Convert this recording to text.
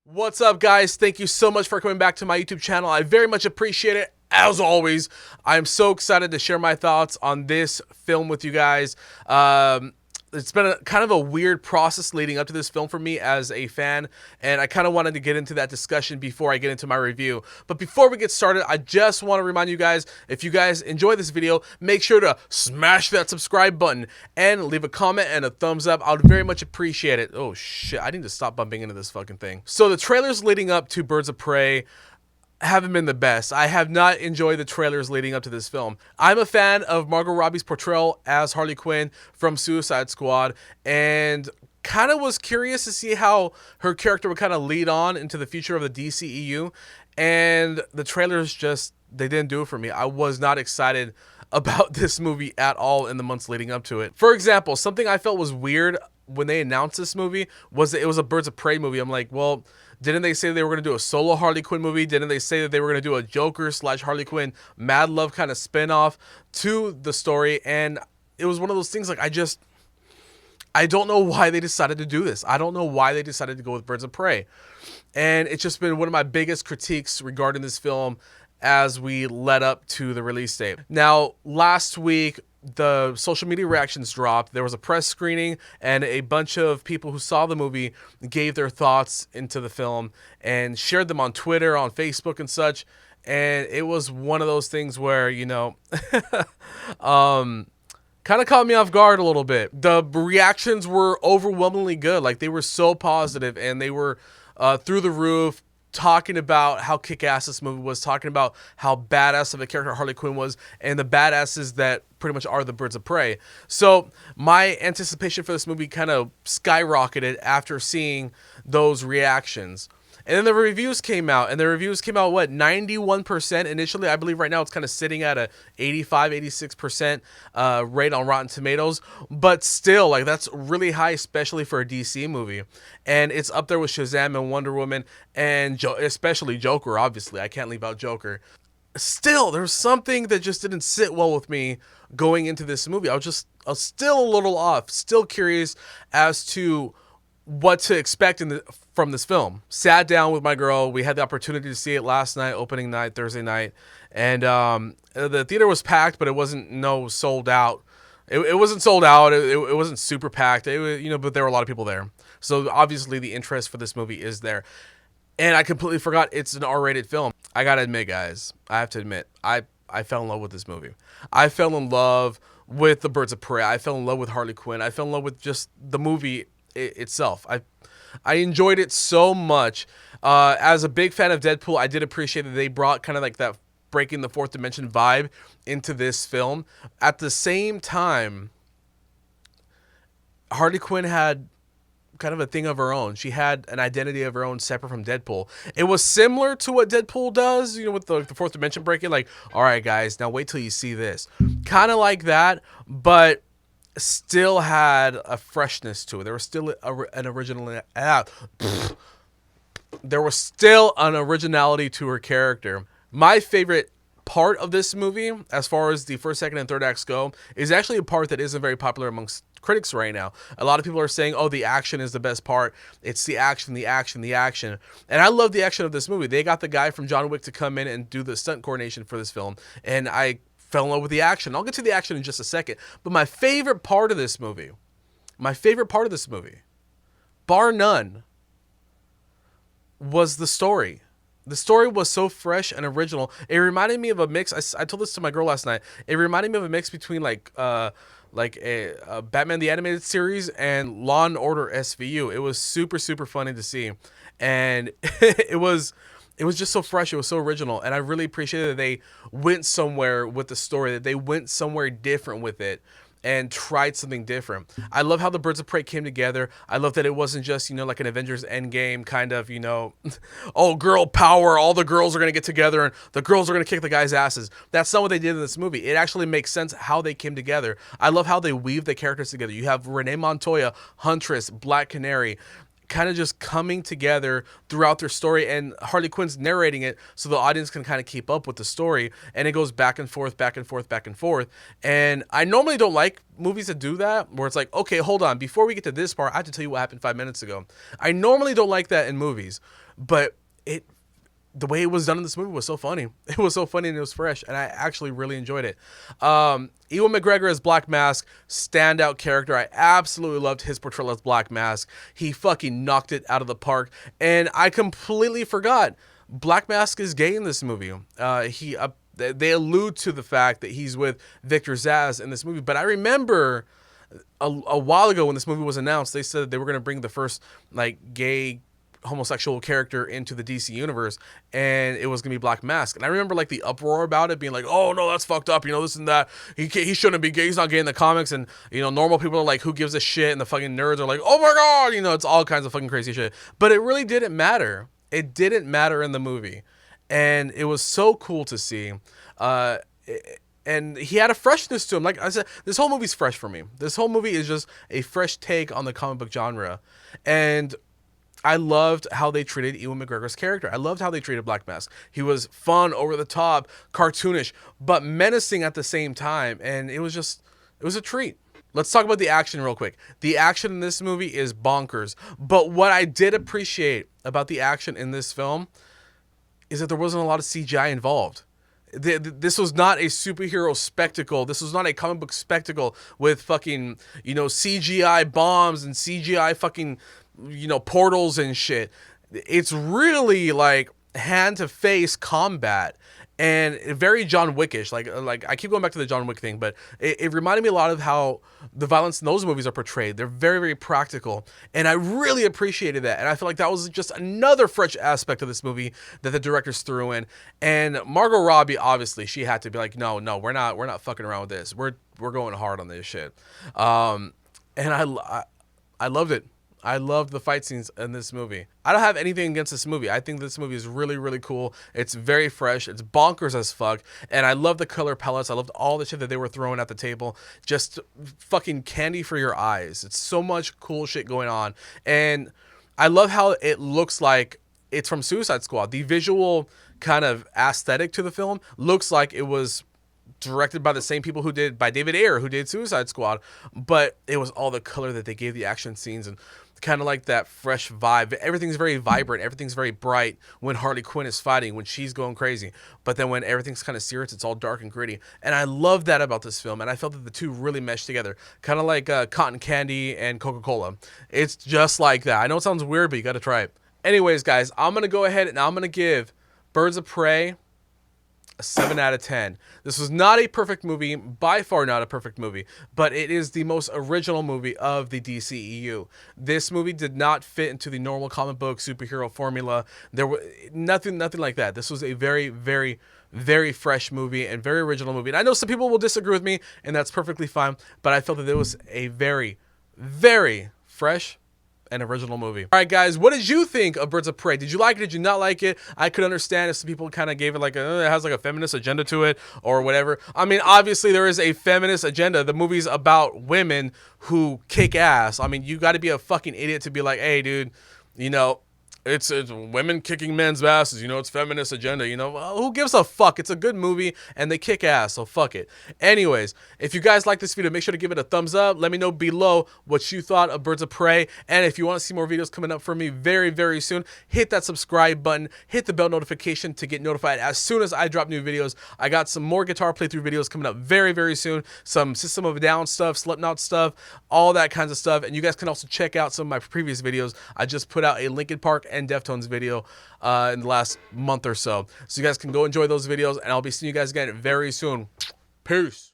What's up, guys? Thank you so much for coming back to my YouTube channel. I very much appreciate it. As always, I'm so excited to share my thoughts on this film with you guys. It's been kind of a weird process leading up to this film for me as a fan, and I kind of wanted to get into that discussion before I get into my review. But before we get started, I just want to remind you guys, if you guys enjoy this video, make sure to smash that subscribe button and leave a comment and a thumbs up. I would very much appreciate it. Oh shit, I need to stop bumping into this fucking thing. So the trailers leading up to Birds of Prey haven't been the best. I have not enjoyed the trailers leading up to this film. I'm a fan of Margot Robbie's portrayal as Harley Quinn from Suicide Squad, and kind of was curious to see how her character would kind of lead on into the future of the DCEU, and the trailers just, they didn't do it for me. I was not excited about this movie at all in the months leading up to it. For example, something I felt was weird when they announced this movie was that it was a Birds of Prey movie. I'm like, well, didn't they say they were going to do a solo Harley Quinn movie? Didn't they say that they were going to do a Joker / Harley Quinn Mad Love kind of spinoff to the story? And it was one of those things like, I don't know why they decided to do this. I don't know why they decided to go with Birds of Prey. And it's just been one of my biggest critiques regarding this film as we led up to the release date. Now, last week, the social media reactions dropped. There was a press screening, and a bunch of people who saw the movie gave their thoughts into the film and shared them on Twitter, on Facebook, and such. And it was one of those things where, you know, kind of caught me off guard a little bit. The reactions were overwhelmingly good. Like, they were so positive, and they were through the roof, talking about how kick-ass this movie was, talking about how badass of a character Harley Quinn was, and the badasses that pretty much are the Birds of Prey. So my anticipation for this movie kind of skyrocketed after seeing those reactions. And then the reviews came out, and the reviews came out, what, 91% initially? I believe right now it's kind of sitting at a 85, 86% rate on Rotten Tomatoes. But still, like, that's really high, especially for a DC movie. And it's up there with Shazam and Wonder Woman, and especially Joker, obviously. I can't leave out Joker. Still, there's something that just didn't sit well with me going into this movie. I was still a little off, still curious as to what to expect from this film. Sat down with my girl. We had the opportunity to see it last night, opening night, Thursday night, and the theater was packed, but it wasn't sold out. It wasn't sold out. It wasn't super packed. It was, you know, but there were a lot of people there. So obviously the interest for this movie is there. And I completely forgot it's an R-rated film. I gotta admit, guys, I have to admit, I fell in love with this movie. I fell in love with the Birds of Prey. I fell in love with Harley Quinn. I fell in love with just the movie itself. I enjoyed it so much. As a big fan of Deadpool, I did appreciate that they brought kind of like that breaking the fourth dimension vibe into this film. At the same time, Harley Quinn had kind of a thing of her own. She had an identity of her own separate from Deadpool. It was similar to what Deadpool does, you know, with the fourth dimension breaking. Like, all right, guys, now wait till you see this. Kind of like that, but still had a freshness to it. There was still an original. There was still an originality to her character. My favorite part of this movie, as far as the first, second, and third acts go, is actually a part that isn't very popular amongst critics right now. A lot of people are saying, oh, the action is the best part. It's the action, the action, the action. And I love the action of this movie. They got the guy from John Wick to come in and do the stunt coordination for this film, and I fell in love with the action. I'll get to the action in just a second. But my favorite part of this movie, bar none, was the story. The story was so fresh and original. It reminded me of a mix. I told this to my girl last night. It reminded me of a mix between like a Batman the Animated Series and Law and Order SVU. It was super, super funny to see. And it was just so fresh. It was so original. And I really appreciated that they went somewhere with the story, that they went somewhere different with it and tried something different. I love how the Birds of Prey came together. I love that it wasn't just, you know, like an Avengers Endgame kind of, you know, oh, girl power, all the girls are going to get together and the girls are going to kick the guys' asses. That's not what they did in this movie. It actually makes sense how they came together. I love how they weave the characters together. You have Renee Montoya, Huntress, Black Canary, kind of just coming together throughout their story, and Harley Quinn's narrating it so the audience can kind of keep up with the story, and it goes back and forth, back and forth, back and forth. And I normally don't like movies that do that, where it's like, okay, hold on, before we get to this part, I have to tell you what happened 5 minutes ago. I normally don't like that in movies. but the way it was done in this movie was so funny. It was so funny and it was fresh, and I actually really enjoyed it. Ewan McGregor as Black Mask, standout character. I absolutely loved his portrayal as Black Mask. He fucking knocked it out of the park, and I completely forgot Black Mask is gay in this movie. They allude to the fact that he's with Victor Zsasz in this movie, but I remember a while ago when this movie was announced, they said they were going to bring the first like gay homosexual character into the DC universe, and it was gonna be Black Mask. And I remember like the uproar about it being like, oh no, that's fucked up, you know, this and that, he shouldn't be gay, he's not gay in the comics. And you know, normal people are like, who gives a shit, and the fucking nerds are like, oh my god, you know, it's all kinds of fucking crazy shit. But it really didn't matter. It didn't matter in the movie, and it was so cool to see. And he had a freshness to him. Like I said, this whole movie's fresh for me. This whole movie is just a fresh take on the comic book genre. And I loved how they treated Ewan McGregor's character. I loved how they treated Black Mask. He was fun, over the top, cartoonish, but menacing at the same time. And it was a treat. Let's talk about the action real quick. The action in this movie is bonkers. But what I did appreciate about the action in this film is that there wasn't a lot of CGI involved. This was not a superhero spectacle. This was not a comic book spectacle with fucking, you know, CGI bombs and CGI fucking, you know, portals and shit. It's really like hand to face combat, and very John Wickish. Like I keep going back to the John Wick thing, but it reminded me a lot of how the violence in those movies are portrayed. They're very, very practical, and I really appreciated that. And I feel like that was just another fresh aspect of this movie that the directors threw in. And Margot Robbie, obviously, she had to be like, no, we're not fucking around with this. We're going hard on this shit. And I loved it. I loved the fight scenes in this movie. I don't have anything against this movie. I think this movie is really, really cool. It's very fresh. It's bonkers as fuck. And I love the color palettes. I loved all the shit that they were throwing at the table. Just fucking candy for your eyes. It's so much cool shit going on. And I love how it looks like it's from Suicide Squad. The visual kind of aesthetic to the film looks like it was directed by the same people by David Ayer, who did Suicide Squad, but it was all the color that they gave the action scenes and kind of like that fresh vibe. Everything's very vibrant. Everything's very bright when Harley Quinn is fighting, when she's going crazy. But then when everything's kind of serious, it's all dark and gritty. And I love that about this film. And I felt that the two really meshed together, kind of like cotton candy and Coca-Cola. It's just like that. I know it sounds weird, but you got to try it. Anyways, guys, I'm going to go ahead and I'm going to give Birds of Prey a 7 out of 10. This was not a perfect movie, by far not a perfect movie, but it is the most original movie of the DCEU. This movie did not fit into the normal comic book superhero formula. There was nothing like that. This was a very, very, very fresh movie and very original movie. And I know some people will disagree with me, and that's perfectly fine, but I felt that it was a very, very fresh an original movie. All right, guys, what did you think of Birds of Prey? Did you like it? Did you not like it? I could understand if some people kind of gave it like it has like a feminist agenda to it or whatever. I mean, obviously there is a feminist agenda. The movie's about women who kick ass. I mean, you got to be a fucking idiot to be like, hey, dude, you know, it's women kicking men's asses, you know, it's feminist agenda, you know, well, who gives a fuck? It's a good movie and they kick ass, so fuck it. Anyways, if you guys like this video, make sure to give it a thumbs up. Let me know below what you thought of Birds of Prey, and if you want to see more videos coming up from me very, very soon, hit that subscribe button, hit the bell notification to get notified as soon as I drop new videos. I got some more guitar playthrough videos coming up very, very soon, some System of a Down stuff, Slipknot stuff, all that kinds of stuff, and you guys can also check out some of my previous videos. I just put out a Linkin Park and Deftones video in the last month or so. So you guys can go enjoy those videos, and I'll be seeing you guys again very soon. Peace.